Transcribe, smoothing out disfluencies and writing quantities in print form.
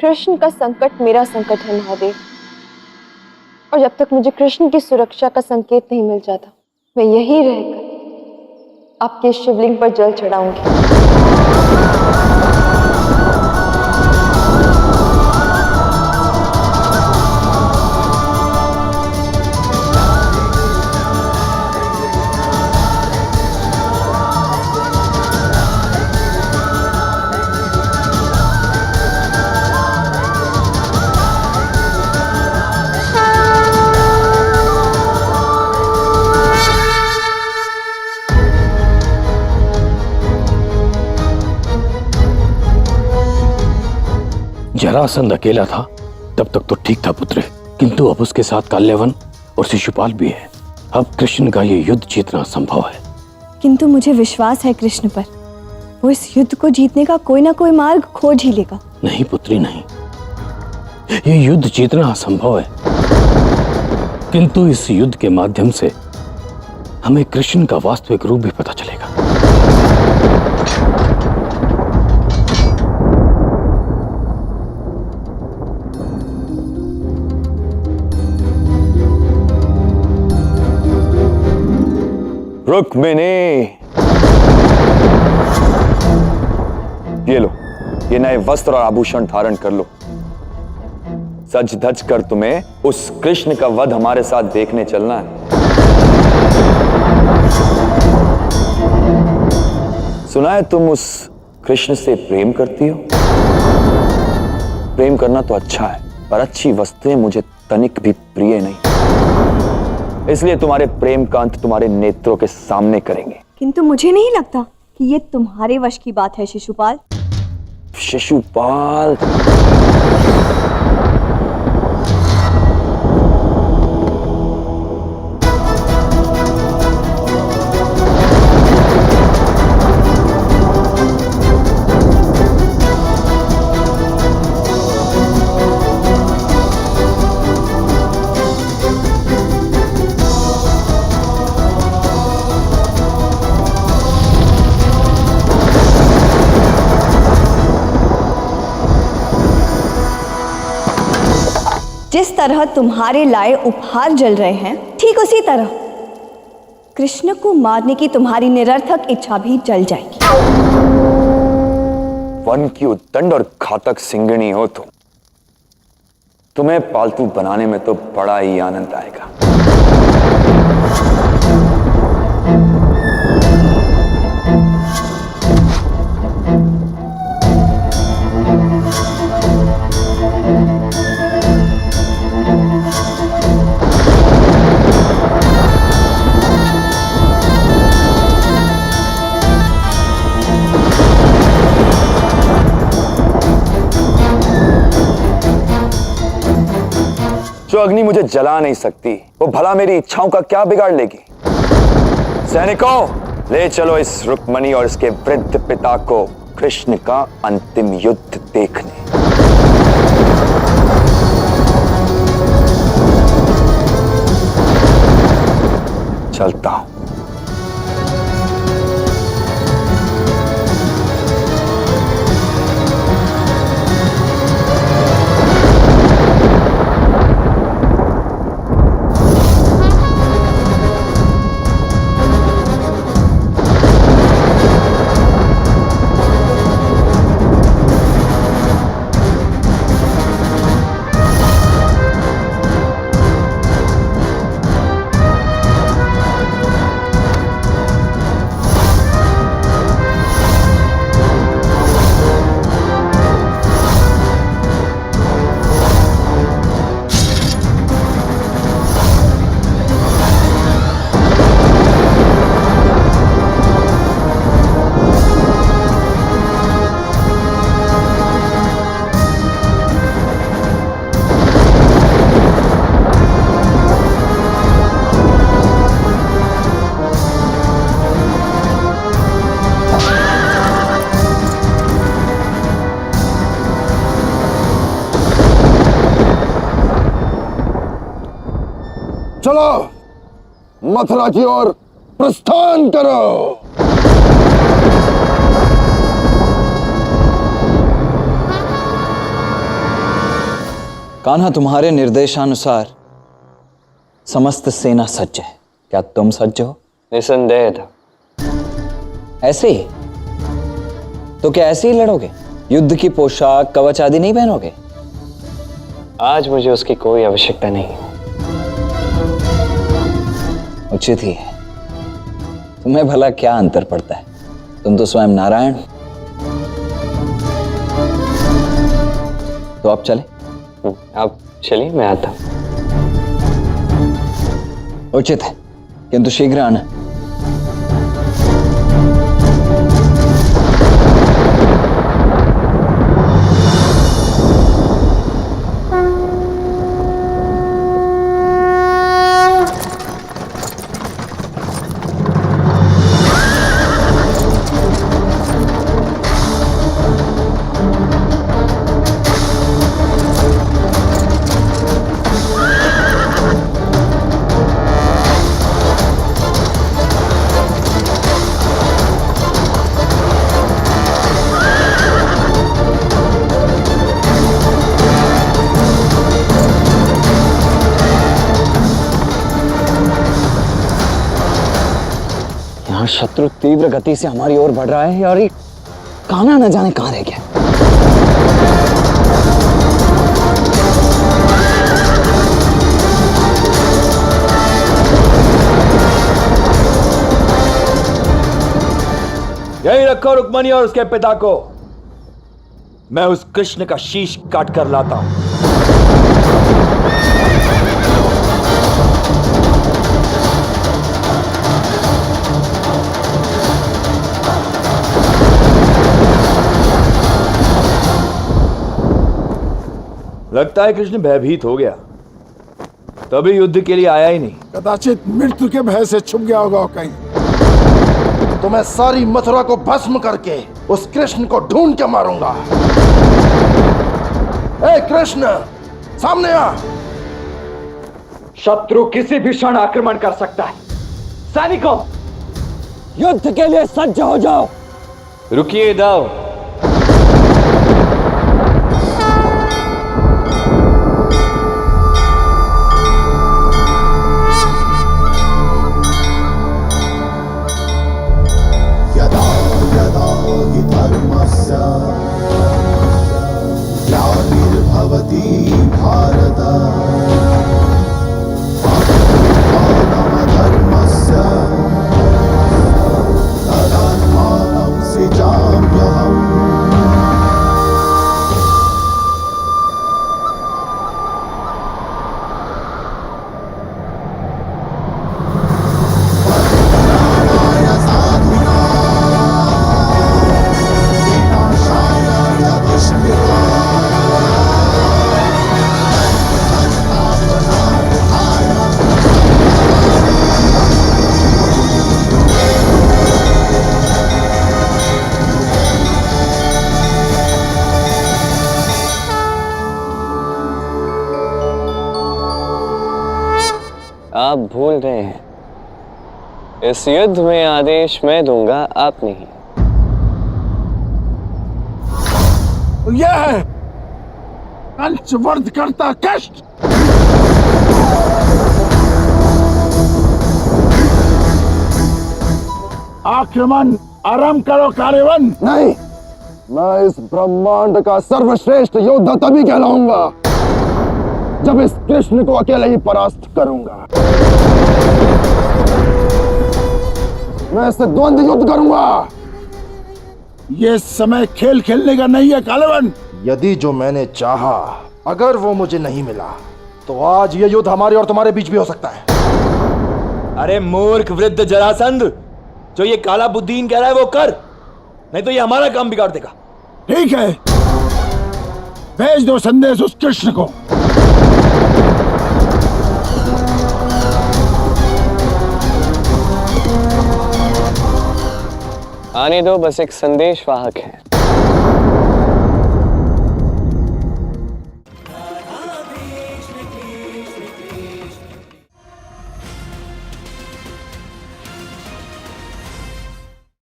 कृष्ण का संकट मेरा संकट है महादेव, और जब तक मुझे कृष्ण की सुरक्षा का संकेत नहीं मिल जाता, मैं यही रहकर आपके शिवलिंग पर जल चढ़ाऊंगी। जरासंध अकेला था तब तक तो ठीक था पुत्र, किंतु अब उसके साथ काल्यवन और शिशुपाल भी है। अब कृष्ण का ये युद्ध जीतना संभव है। किंतु मुझे विश्वास है कृष्ण पर, वो इस युद्ध को जीतने का कोई ना कोई मार्ग खोज ही लेगा। नहीं पुत्री नहीं, ये युद्ध जीतना असंभव है, किंतु इस युद्ध के माध्यम से हमें कृष्ण का वास्तविक रूप भी पता चलेगा। रुक्मिणी, ये लो, ये नए वस्त्र और आभूषण धारण कर लो। सज धज कर तुम्हें उस कृष्ण का वध हमारे साथ देखने चलना है। सुना है तुम उस कृष्ण से प्रेम करती हो। प्रेम करना तो अच्छा है, पर अच्छी वस्तुएं मुझे तनिक भी प्रिय नहीं, इसलिए तुम्हारे प्रेम का अंत तुम्हारे नेत्रों के सामने करेंगे। किंतु मुझे नहीं लगता कि ये तुम्हारे वश की बात है शिशुपाल। शिशुपाल, जिस तरह तुम्हारे लाए उपहार जल रहे हैं, ठीक उसी तरह कृष्ण को मारने की तुम्हारी निरर्थक इच्छा भी जल जाएगी। वन की उद्दंड और घातक सिंगणी हो तुम। तुम्हें पालतू बनाने में तो बड़ा ही आनंद आएगा। जो अग्नि मुझे जला नहीं सकती, वो भला मेरी इच्छाओं का क्या बिगाड़ लेगी। सैनिकों, ले चलो इस रुक्मणी और इसके वृद्ध पिता को कृष्ण का अंतिम युद्ध देखने। चलता हूं। चलो मथुरा की ओर प्रस्थान करो। कान्हा, तुम्हारे निर्देशानुसार समस्त सेना सज्ज है। क्या तुम सज्ज हो? निसंदेह था। ऐसे ही? तो क्या ऐसे ही लड़ोगे? युद्ध की पोशाक, कवच आदि नहीं पहनोगे? आज मुझे उसकी कोई आवश्यकता नहीं। उचित ही है। तुम्हें भला क्या अंतर पड़ता है? तुम तो स्वयं नारायण। तो आप चले? आप चलिए, मैं आता हूं। उचित है, किंतु शीघ्र आना। यहाँ शत्रु तीव्र गति से हमारी ओर बढ़ रहा है और ये कान्हा न जाने कहां रह गया। यही रखो रुक्मणी और उसके पिता को। मैं उस कृष्ण का शीश काट कर लाता हूं। लगता है कृष्ण भयभीत हो गया, तभी युद्ध के लिए आया ही नहीं। कदाचित मृत्यु के भय से छुप गया होगा कहीं। तो मैं सारी मथुरा को भस्म करके उस कृष्ण को ढूंढ के मारूंगा। ए कृष्ण, सामने आ। शत्रु किसी भी क्षण आक्रमण कर सकता है। सैनिकों, युद्ध के लिए सज्ज हो जाओ। रुकिए दाव। यदा यदा हि धर्मस्य ग्लानिर्भवति भारत अधर्मस्य तदात्मानं सृजाम्यहम्। आप भूल रहे हैं, इस युद्ध में आदेश मैं दूंगा, आप नहीं। यह है पंचवर्ध करता कष्ट। आक्रमण आरंभ करो कार्यवन। नहीं, मैं इस ब्रह्मांड का सर्वश्रेष्ठ योद्धा तभी कहलाऊंगा जब इस कृष्ण को अकेले ही परास्त करूंगा। मैं इससे द्वंद्व युद्ध करूंगा। ये समय खेल खेलने का नहीं है कालवन। यदि जो मैंने चाहा अगर वो मुझे नहीं मिला तो आज ये युद्ध हमारे और तुम्हारे बीच भी हो सकता है। अरे मूर्ख वृद्ध जरासंध, जो ये काला बुद्दीन कह रहा है वो कर, नहीं तो ये हमारा काम बिगाड़ देगा। ठीक है, भेज दो संदेश उस कृष्ण को। आने दो, बस एक संदेश वाहक है।